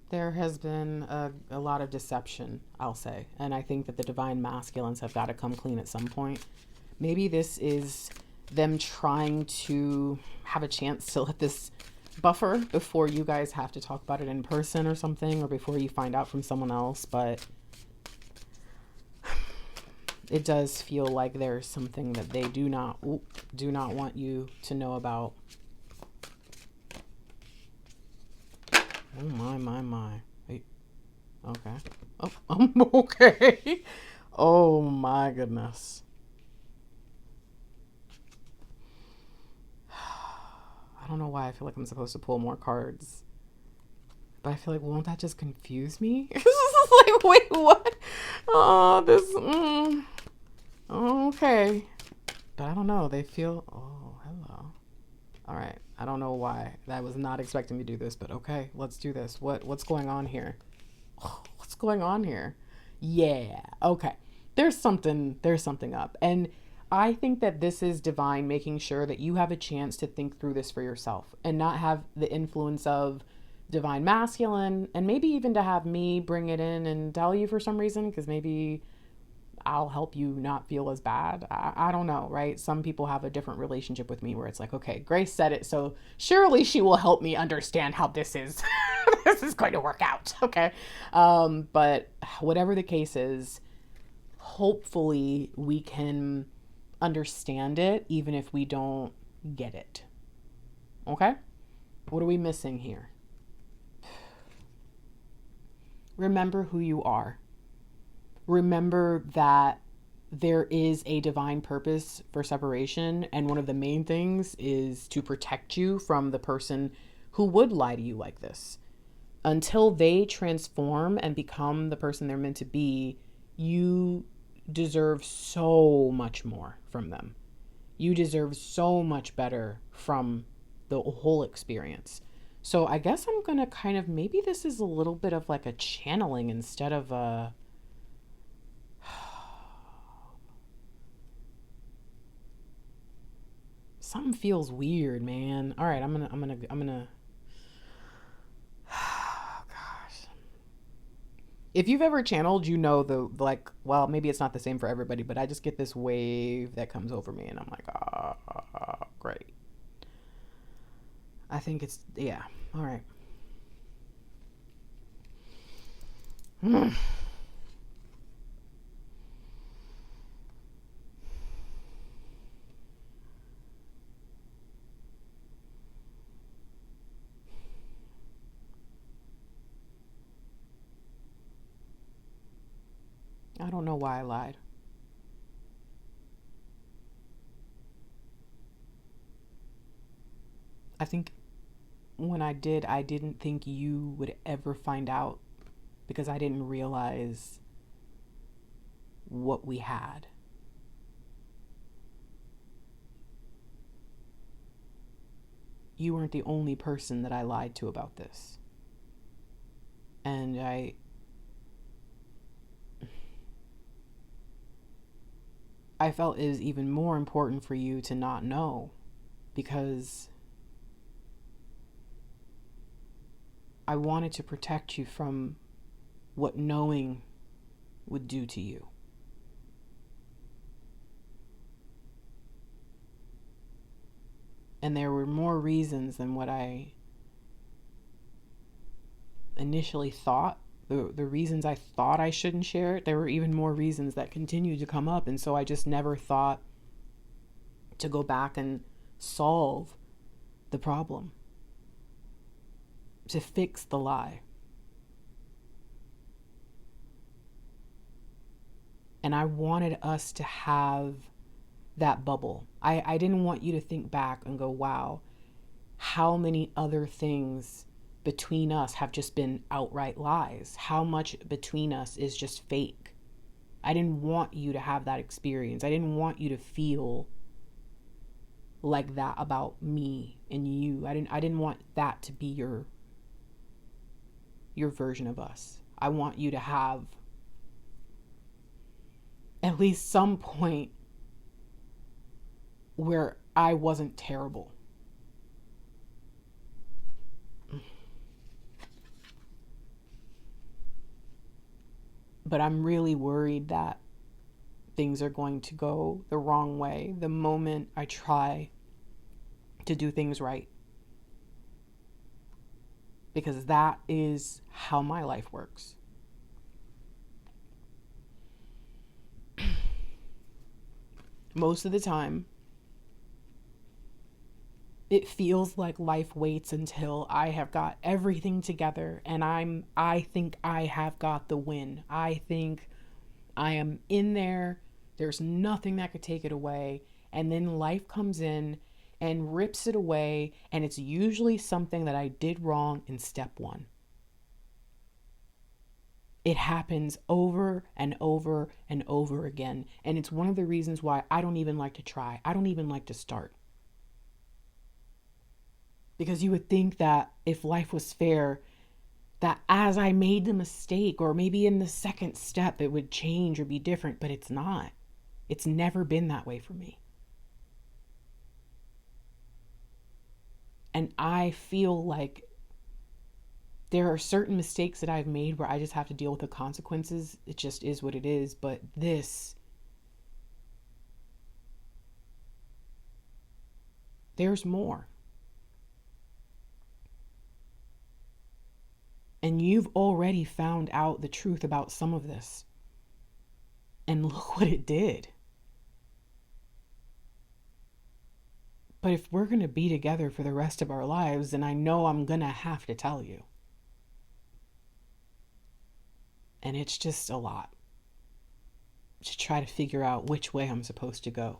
There has been a lot of deception, I'll say. And I think that the divine masculines have got to come clean at some point. Maybe this is them trying to have a chance to let this buffer before you guys have to talk about it in person or something, or before you find out from someone else. But it does feel like there's something that they do not want you to know about. Oh my. Wait. Okay. Oh, I'm okay. Oh my goodness. I don't know why I feel like I'm supposed to pull more cards. But I feel like, won't that just confuse me? Like, wait, what? Oh, this. Okay. But I don't know. They feel. Oh, hello. All right. I don't know why. I was not expecting to do this, but okay, let's do this. What's going on here? Oh, what's going on here? Yeah. Okay. There's something up. And I think that this is divine making sure that you have a chance to think through this for yourself and not have the influence of divine masculine, and maybe even to have me bring it in and tell you for some reason, because maybe I'll help you not feel as bad. I don't know, right? Some people have a different relationship with me where it's like, okay, Grace said it, so surely she will help me understand how this is this is going to work out. Okay. But whatever the case is, hopefully we can understand it even if we don't get it. Okay? What are we missing here? Remember who you are. Remember that there is a divine purpose for separation, and one of the main things is to protect you from the person who would lie to you like this. Until they transform and become the person they're meant to be, you deserve so much more from them. You deserve so much better from the whole experience. So I guess I'm going to kind of, maybe this is a little bit of like a channeling instead of a, something feels weird, man. All right, I'm gonna. Oh, gosh. If you've ever channeled, you know the like. Well, maybe it's not the same for everybody, but I just get this wave that comes over me, and I'm like, great. I think it's yeah. All right. I don't know why I lied. I think when I did, I didn't think you would ever find out because I didn't realize what we had. You weren't the only person that I lied to about this. And I felt it was even more important for you to not know, because I wanted to protect you from what knowing would do to you. And there were more reasons than what I initially thought. The reasons I thought I shouldn't share it, there were even more reasons that continued to come up. And so I just never thought to go back and solve the problem, to fix the lie. And I wanted us to have that bubble. I didn't want you to think back and go, wow, how many other things between us have just been outright lies? How much between us is just fake? I didn't want you to have that experience. I didn't want you to feel like that about me and you. I didn't want that to be your version of us. I want you to have at least some point where I wasn't terrible. But I'm really worried that things are going to go the wrong way the moment I try to do things right. Because that is how my life works. Most of the time, it feels like life waits until I have got everything together and I think I have got the win. I think I am in there. There's nothing that could take it away. And then life comes in and rips it away, and it's usually something that I did wrong in step one. It happens over and over and over again. And it's one of the reasons why I don't even like to try. I don't even like to start. Because you would think that if life was fair, that as I made the mistake, or maybe in the second step, it would change or be different, but it's not. It's never been that way for me. And I feel like there are certain mistakes that I've made where I just have to deal with the consequences. It just is what it is. But there's more. And you've already found out the truth about some of this. And look what it did. But if we're going to be together for the rest of our lives, then I know I'm going to have to tell you. And it's just a lot to try to figure out which way I'm supposed to go.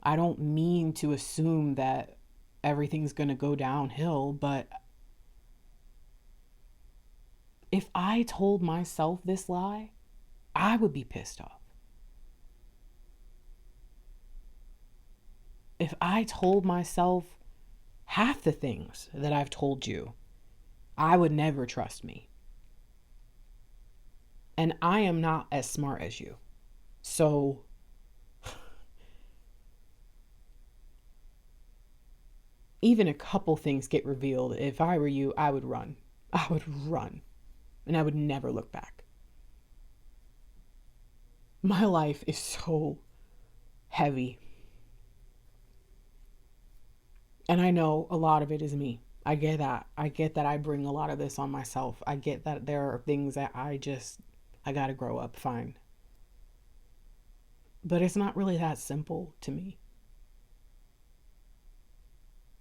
I don't mean to assume that everything's going to go downhill, but if I told myself this lie, I would be pissed off. If I told myself half the things that I've told you, I would never trust me. And I am not as smart as you. So even a couple things get revealed. If I were you, I would run. I would run. And I would never look back. My life is so heavy. And I know a lot of it is me. I get that. I get that I bring a lot of this on myself. I get that there are things that I gotta grow up, fine. But it's not really that simple to me.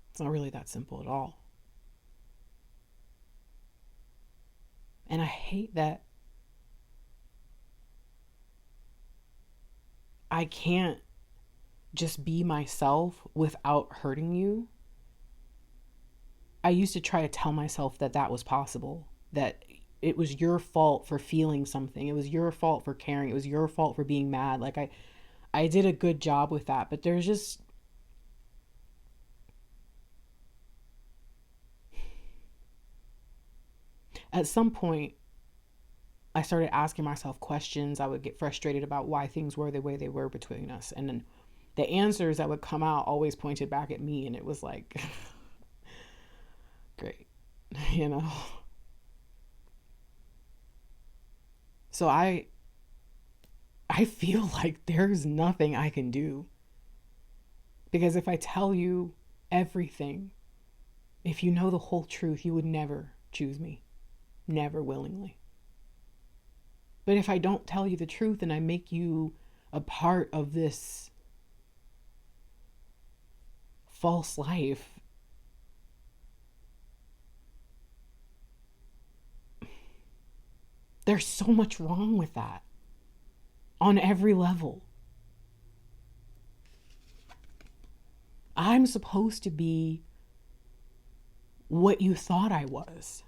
It's not really that simple at all. And I hate that I can't just be myself without hurting you. I used to try to tell myself that that was possible, that it was your fault for feeling something. It was your fault for caring. It was your fault for being mad. Like I did a good job with that, but there's just, at some point, I started asking myself questions. I would get frustrated about why things were the way they were between us. And then the answers that would come out always pointed back at me. And it was like, great, you know? So I feel like there's nothing I can do. Because if I tell you everything, if you know the whole truth, you would never choose me. Never willingly. But if I don't tell you the truth and I make you a part of this false life, there's so much wrong with that on every level. I'm supposed to be what you thought I was,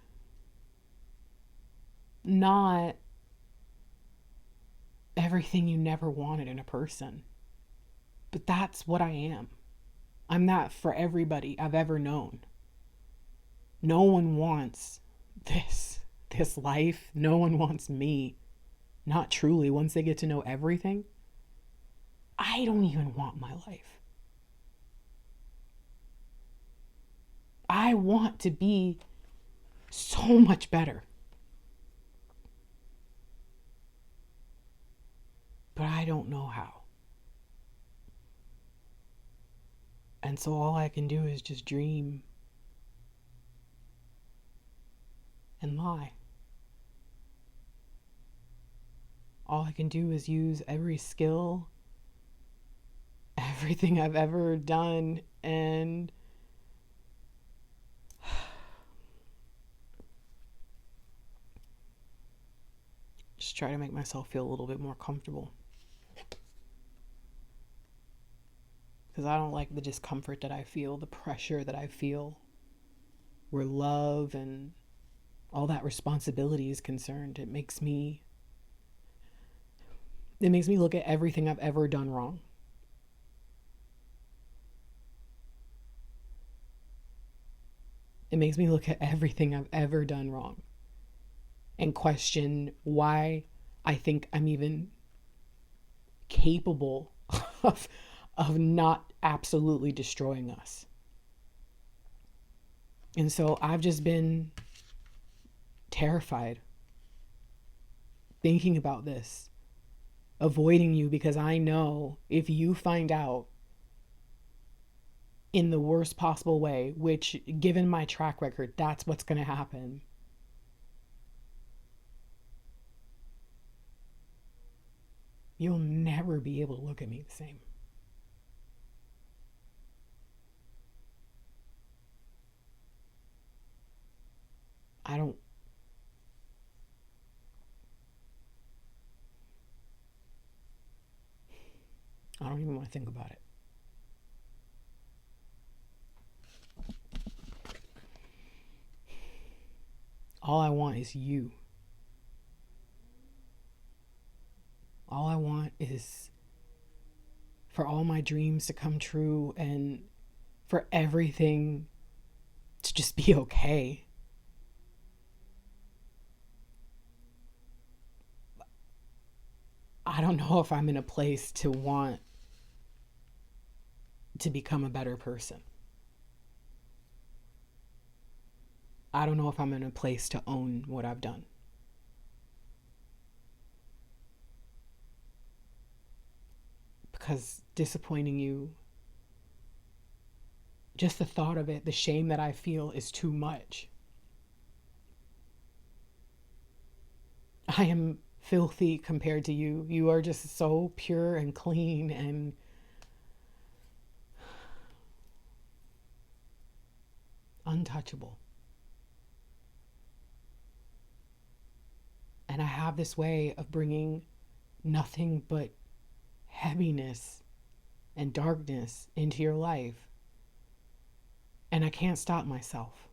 not everything you never wanted in a person. But that's what I am. I'm that for everybody I've ever known. No one wants this life. No one wants me. Not truly. Once they get to know everything, I don't even want my life. I want to be so much better. but I don't know how. And so all I can do is just dream and lie. All I can do is use every skill, everything I've ever done, and just try to make myself feel a little bit more comfortable. Because I don't like the discomfort that I feel, the pressure that I feel, where love and all that responsibility is concerned. It makes me look at everything I've ever done wrong. It makes me look at everything I've ever done wrong and question why I think I'm even capable of not absolutely destroying us. And so I've just been terrified thinking about this, avoiding you, because I know if you find out in the worst possible way, which given my track record, that's what's going to happen. You'll never be able to look at me the same. I don't even want to think about it. All I want is you. All I want is for all my dreams to come true and for everything to just be okay. I don't know if I'm in a place to want to become a better person. I don't know if I'm in a place to own what I've done. Because disappointing you, just the thought of it, the shame that I feel is too much. I am filthy compared to you. You are just so pure and clean and untouchable. And I have this way of bringing nothing but heaviness and darkness into your life. And I can't stop myself.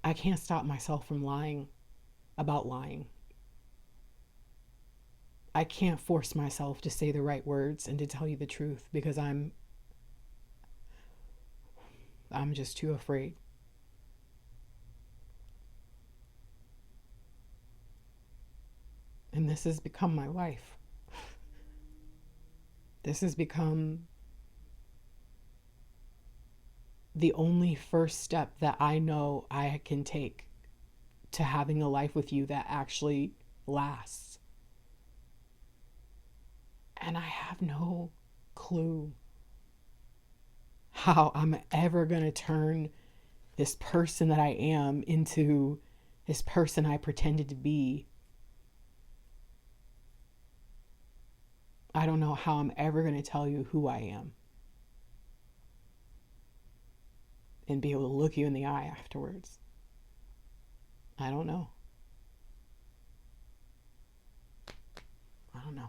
I can't stop myself from lying about lying. I can't force myself to say the right words and to tell you the truth because I'm just too afraid. And this has become my life. This has become the only first step that I know I can take to having a life with you that actually lasts. And I have no clue how I'm ever going to turn this person that I am into this person I pretended to be. I don't know how I'm ever going to tell you who I am and be able to look you in the eye afterwards. I don't know. I don't know.